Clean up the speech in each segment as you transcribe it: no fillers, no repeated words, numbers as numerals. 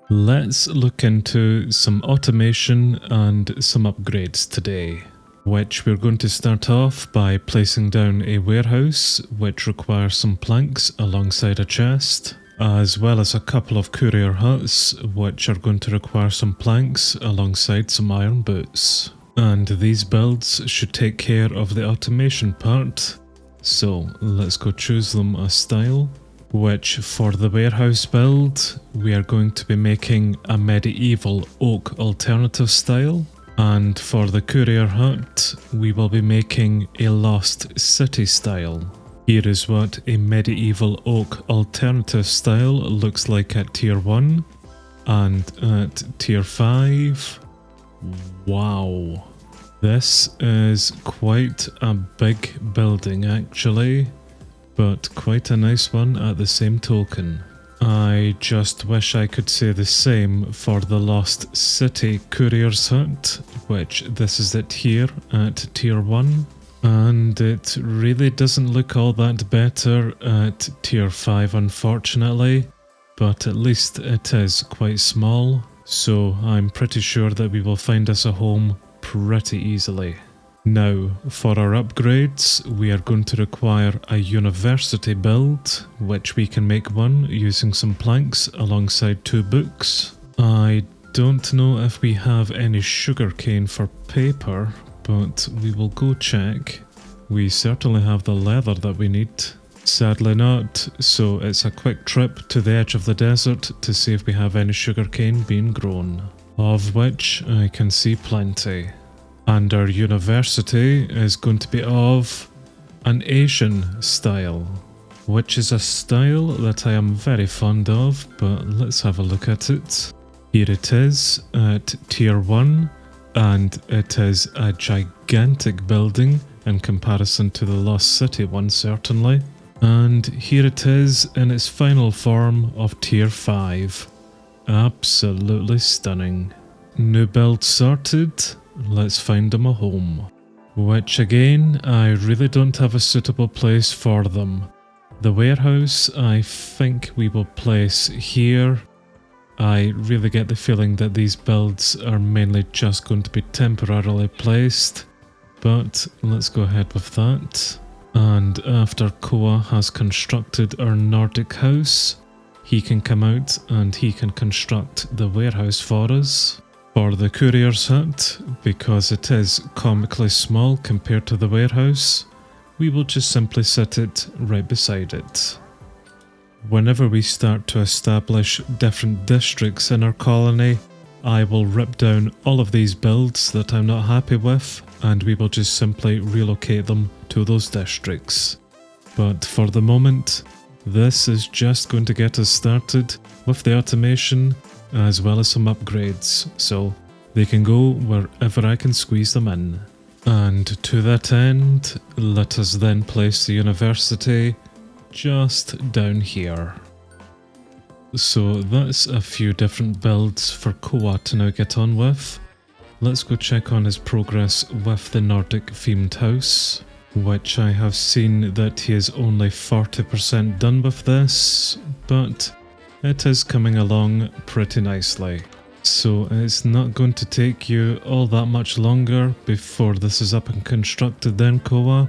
Let's look into some automation and some upgrades today, which we're going to start off by placing down a warehouse which requires some planks alongside a chest, as well as a couple of courier huts which are going to require some planks alongside some iron boots. And these builds should take care of the automation part, so let's go choose them a style. Which for the warehouse build, we are going to be making a medieval oak alternative style. And for the courier hut, we will be making a lost city style. Here is what a medieval oak alternative style looks like at tier 1 and at tier 5. Wow. This is quite a big building actually, but quite a nice one at the same token. I just wish I could say the same for the Lost City Couriers Hut, which this is it here at tier 1. And it really doesn't look all that better at tier 5 unfortunately, but at least it is quite small, so I'm pretty sure that we will find us a home pretty easily. Now, for our upgrades, we are going to require a university build, which we can make one using some planks alongside 2 books. I don't know if we have any sugarcane for paper, but we will go check. We certainly have the leather that we need. Sadly not, so it's a quick trip to the edge of the desert to see if we have any sugarcane being grown, of which I can see plenty. And our university is going to be of an Asian style, which is a style that I am very fond of, but let's have a look at it. Here it is at tier 1, and it is a gigantic building in comparison to the Lost City one certainly. And here it is in its final form of tier 5. Absolutely stunning. New build sorted. Let's find them a home. Which again, I really don't have a suitable place for them. The warehouse, I think we will place here. I really get the feeling that these builds are mainly just going to be temporarily placed, but let's go ahead with that. And after Koa has constructed our Nordic house, he can come out and he can construct the warehouse for us. For the courier's hut, because it is comically small compared to the warehouse, we will just simply set it right beside it. Whenever we start to establish different districts in our colony, I will rip down all of these builds that I'm not happy with, and we will just simply relocate them to those districts. But for the moment, this is just going to get us started with the automation as well as some upgrades, so they can go wherever I can squeeze them in. And to that end, let us then place the university just down here. So that's a few different builds for Koa to now get on with. Let's go check on his progress with the Nordic themed house, which I have seen that he is only 40% done with this, but it is coming along pretty nicely. So it's not going to take you all that much longer before this is up and constructed then, Koa.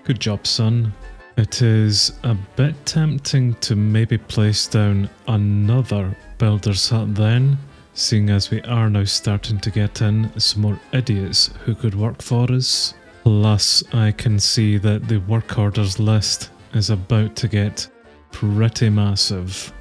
Good job, son. It is a bit tempting to maybe place down another builder's hut then, seeing as we are now starting to get in some more idiots who could work for us. Plus, I can see that the work orders list is about to get pretty massive.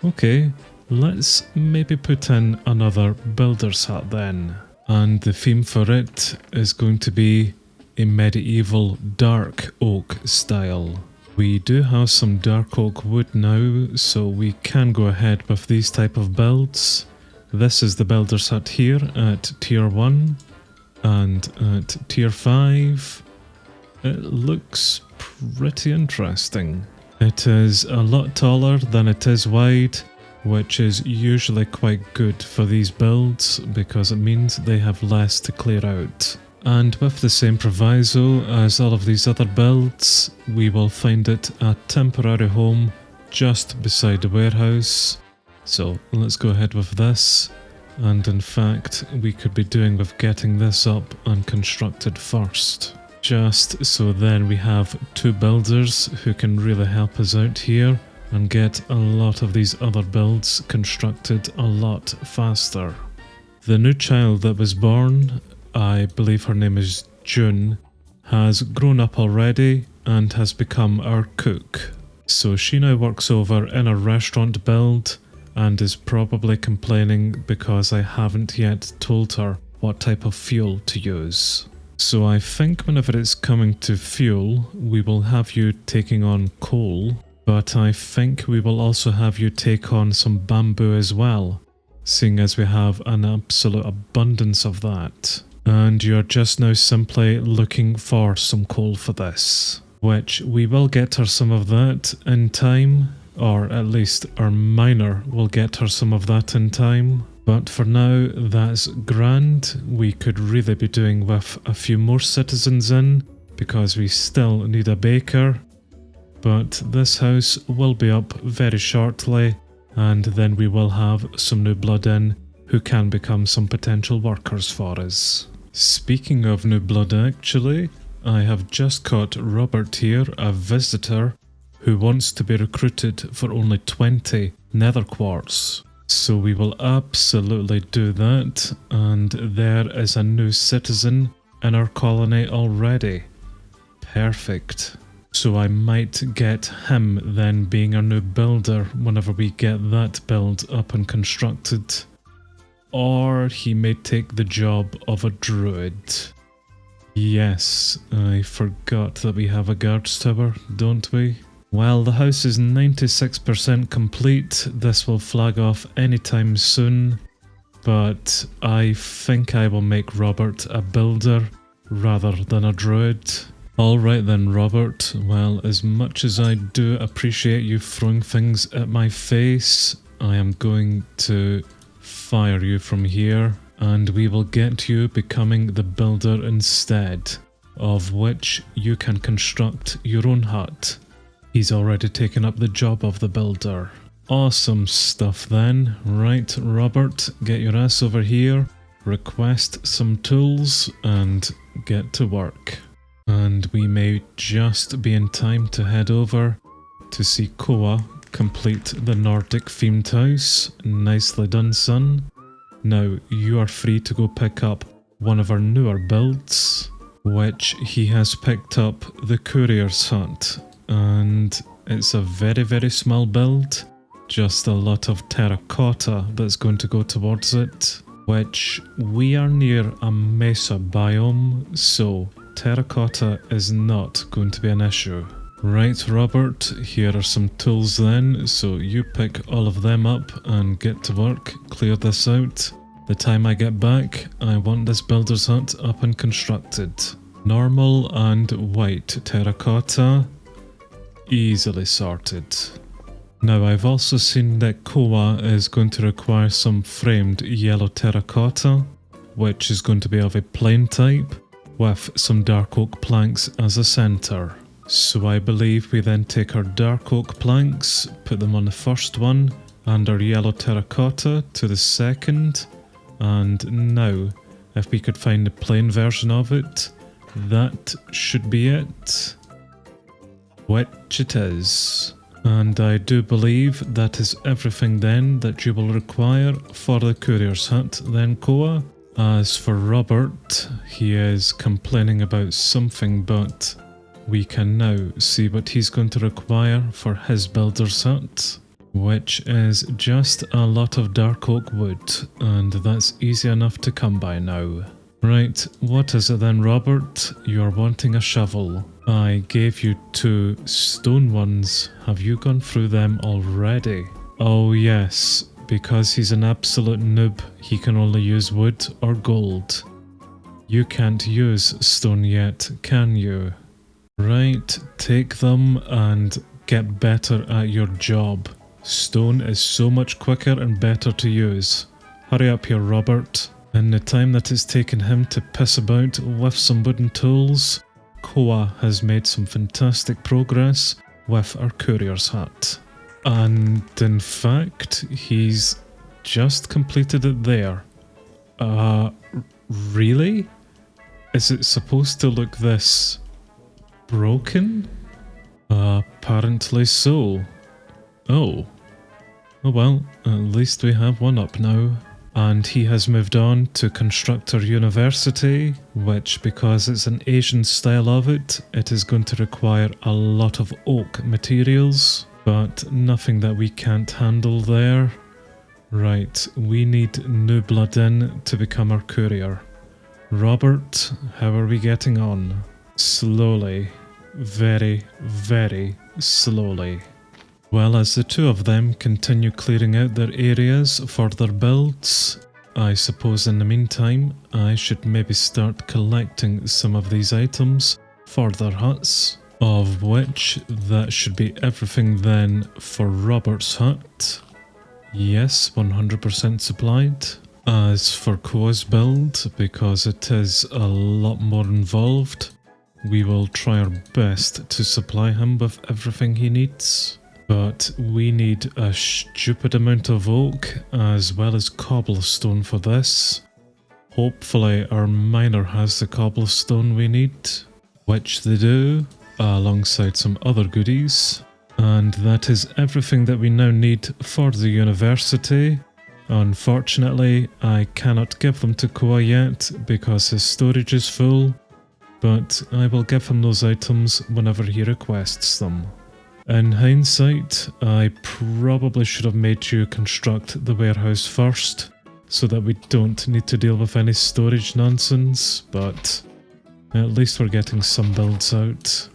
Okay, let's maybe put in another builder's hut then. And the theme for it is going to be a medieval dark oak style. We do have some dark oak wood now, so we can go ahead with these type of builds. This is the builder's hut here at tier 1, and at tier 5, it looks pretty interesting. It is a lot taller than it is wide, which is usually quite good for these builds because it means they have less to clear out. And with the same proviso as all of these other builds, we will find it a temporary home just beside the warehouse, So let's go ahead with this. And in fact, we could be doing with getting this up and constructed first. Just so then we have 2 builders who can really help us out here and get a lot of these other builds constructed a lot faster. The new child that was born, I believe her name is June, has grown up already and has become our cook. So she now works over in a restaurant build and is probably complaining because I haven't yet told her what type of fuel to use. So I think whenever it's coming to fuel, we will have you taking on coal, but I think we will also have you take on some bamboo as well, seeing as we have an absolute abundance of that. And you're just now simply looking for some coal for this, which we will get her some of that in time, or at least our miner will get her some of that in time. But for now, that's grand. We could really be doing with a few more citizens in, because we still need a baker. But this house will be up very shortly, and then we will have some new blood in who can become some potential workers for us. Speaking of new blood actually, I have just caught Robert here, a visitor, who wants to be recruited for only 20 nether quartz. So we will absolutely do that, and there is a new citizen in our colony already. Perfect. So I might get him then being our new builder whenever we get that build up and constructed. Or he may take the job of a druid. Yes, I forgot that we have a guards tower, don't we? Well, the house is 96% complete. This will flag off anytime soon, but I think I will make Robert a builder rather than a druid. Alright then, Robert. Well, as much as I do appreciate you throwing things at my face, I am going to fire you from here, and we will get you becoming the builder instead, of which you can construct your own hut. He's already taken up the job of the builder. Awesome stuff then. Right, Robert, get your ass over here, request some tools, and get to work. And we may just be in time to head over to see Koa complete the Nordic themed house. Nicely done, son. Now, you are free to go pick up one of our newer builds, which he has picked up the Couriers Hut. And it's a very, very small build. Just a lot of terracotta that's going to go towards it, which we are near a mesa biome, so terracotta is not going to be an issue. Right, Robert, here are some tools then, so you pick all of them up and get to work, clear this out. The time I get back, I want this builder's hut up and constructed. Normal and white terracotta. Easily sorted. Now I've also seen that Koa is going to require some framed yellow terracotta, which is going to be of a plain type, with some dark oak planks as a centre. So I believe we then take our dark oak planks, put them on the first one, and our yellow terracotta to the second, and now, if we could find the plain version of it, that should be it. Which it is. And I do believe that is everything then that you will require for the Courier's Hut then, Koa. As for Robert, he is complaining about something, but we can now see what he's going to require for his builder's hut, which is just a lot of dark oak wood, and that's easy enough to come by now. Right, what is it then, Robert? You're wanting a shovel. I gave you 2 stone ones. Have you gone through them already? Oh yes, because he's an absolute noob, he can only use wood or gold. You can't use stone yet, can you? Right, take them and get better at your job. Stone is so much quicker and better to use. Hurry up here, Robert. In the time that it's taken him to piss about with some wooden tools, Koa has made some fantastic progress with our Courier's Hut. And in fact, he's just completed it there. Really? Is it supposed to look this broken? Apparently so. Oh. Oh well, at least we have one up now. And he has moved on to Constructor University, which, because it's an Asian style of it, it is going to require a lot of oak materials, but nothing that we can't handle there. Right, we need new blood in to become our courier. Robert, how are we getting on? Slowly. Very, very slowly. Well, as the two of them continue clearing out their areas for their builds, I suppose in the meantime I should maybe start collecting some of these items for their huts, of which that should be everything then for Robert's hut. Yes, 100% supplied. As for Koa's build, because it is a lot more involved, we will try our best to supply him with everything he needs. But we need a stupid amount of oak as well as cobblestone for this. Hopefully our miner has the cobblestone we need, which they do, alongside some other goodies. And that is everything that we now need for the university. Unfortunately, I cannot give them to Koa yet because his storage is full, but I will give him those items whenever he requests them. In hindsight, I probably should have made you construct the warehouse first, so that we don't need to deal with any storage nonsense, but at least we're getting some builds out.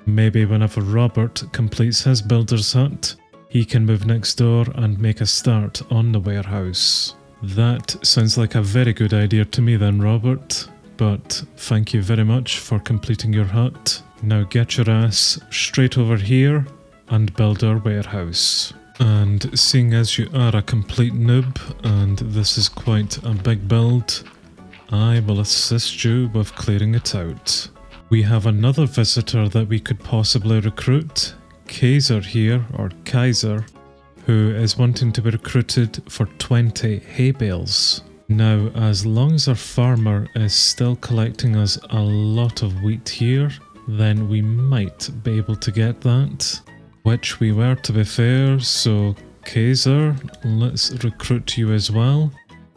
Maybe whenever Robert completes his builder's hut, he can move next door and make a start on the warehouse. That sounds like a very good idea to me then, Robert, but thank you very much for completing your hut. Now get your ass straight over here and build our warehouse. And seeing as you are a complete noob, and this is quite a big build, I will assist you with clearing it out. We have another visitor that we could possibly recruit, Kaiser here, or Kaiser, who is wanting to be recruited for 20 hay bales. Now, as long as our farmer is still collecting us a lot of wheat here, then we might be able to get that. Which we were, to be fair, so Kaiser, let's recruit you as well,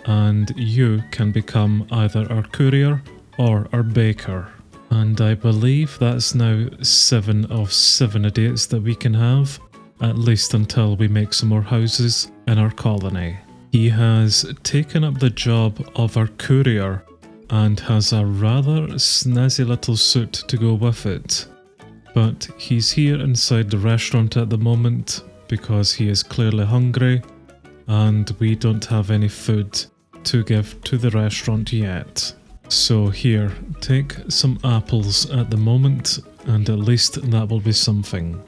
and you can become either our courier or our baker. And I believe that's now 7 of 7 idiots that we can have, at least until we make some more houses in our colony. He has taken up the job of our courier and has a rather snazzy little suit to go with it. But he's here inside the restaurant at the moment because he is clearly hungry and we don't have any food to give to the restaurant yet. So here, take some apples at the moment and at least that will be something.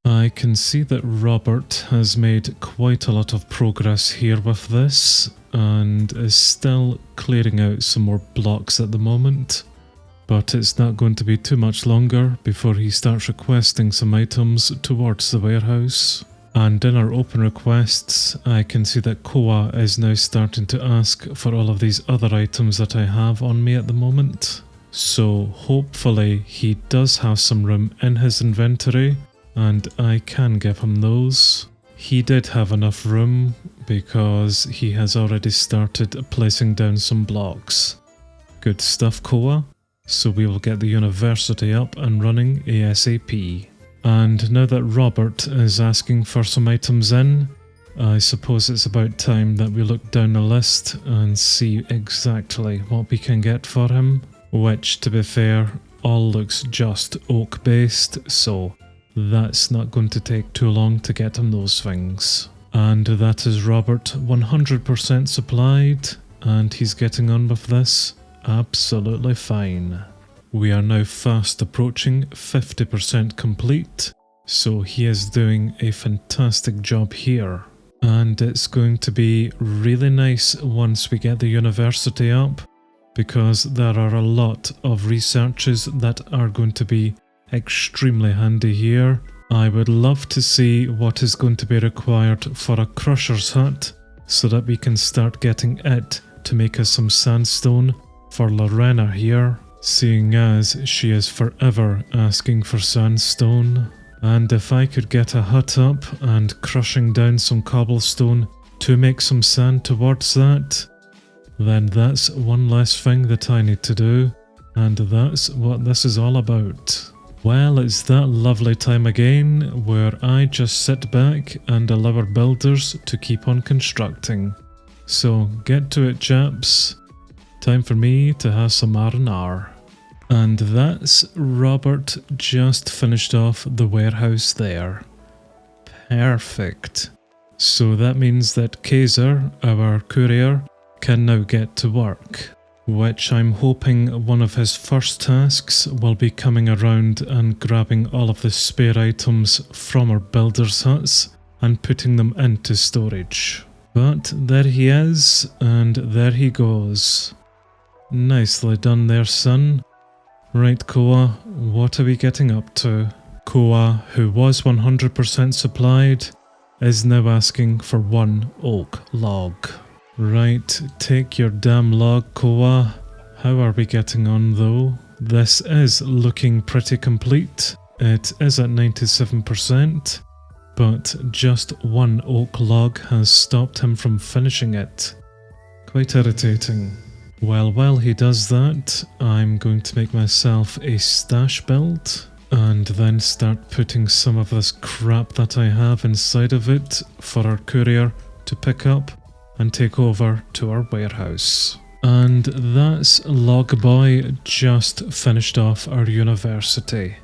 I can see that Robert has made quite a lot of progress here with this and is still clearing out some more blocks at the moment. But it's not going to be too much longer before he starts requesting some items towards the warehouse. And in our open requests, I can see that Koa is now starting to ask for all of these other items that I have on me at the moment. So hopefully he does have some room in his inventory and I can give him those. He did have enough room because he has already started placing down some blocks. Good stuff, Koa. So we will get the university up and running ASAP. And now that Robert is asking for some items in, I suppose it's about time that we look down the list and see exactly what we can get for him. Which, to be fair, all looks just oak based, so that's not going to take too long to get him those things. And that is Robert 100% supplied, and he's getting on with this absolutely fine. We are now fast approaching 50% complete, so he is doing a fantastic job here. And it's going to be really nice once we get the university up, because there are a lot of researches that are going to be extremely handy here, I would love to see what is going to be required for a crusher's hut so that we can start getting it to make us some sandstone for Lorena here, seeing as she is forever asking for sandstone. And if I could get a hut up and crushing down some cobblestone to make some sand towards that, then that's one less thing that I need to do, and that's what this is all about. Well, it's that lovely time again where I just sit back and allow our builders to keep on constructing. So get to it, chaps. Time for me to have some R&R. And that's Robert just finished off the warehouse there. Perfect. So that means that Kaiser, our courier, can now get to work, which I'm hoping one of his first tasks will be coming around and grabbing all of the spare items from our builders' huts and putting them into storage. But there he is, and there he goes. Nicely done there, son. Right, Koa, what are we getting up to? Koa, who was 100% supplied, is now asking for 1 oak log. Right, take your damn log, Koa. How are we getting on though? This is looking pretty complete. It is at 97%, but just 1 oak log has stopped him from finishing it. Quite irritating. Well, while he does that, I'm going to make myself a stash build and then start putting some of this crap that I have inside of it for our courier to pick up and take over to our warehouse. And that's Logboy just finished off our university.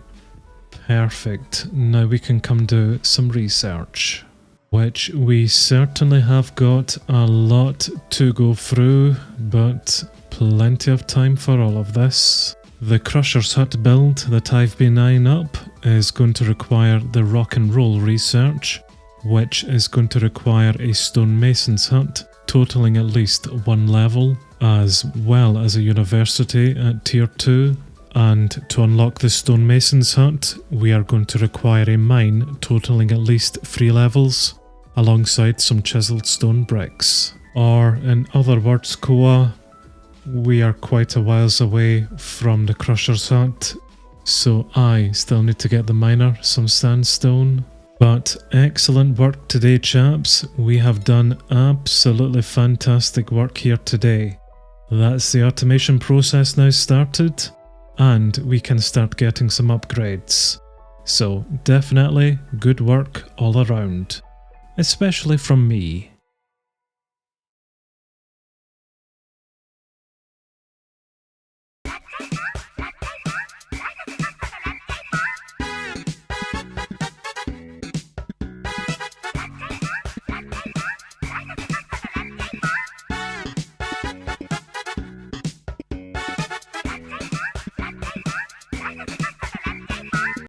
Perfect. Now we can come do some research, which we certainly have got a lot to go through, but plenty of time for all of this. The Crusher's Hut build that I've been eyeing up is going to require the rock and roll research, which is going to require a stonemason's hut totaling at least 1 level, as well as a university at tier 2. And to unlock the stonemason's hut, we are going to require a mine totaling at least 3 levels, alongside some chiseled stone bricks. Or in other words, Koa, we are quite a whiles away from the Crusher's Hut, so I still need to get the miner some sandstone. But excellent work today, chaps. We have done absolutely fantastic work here today. That's the automation process now started, and we can start getting some upgrades. So definitely good work all around, especially from me.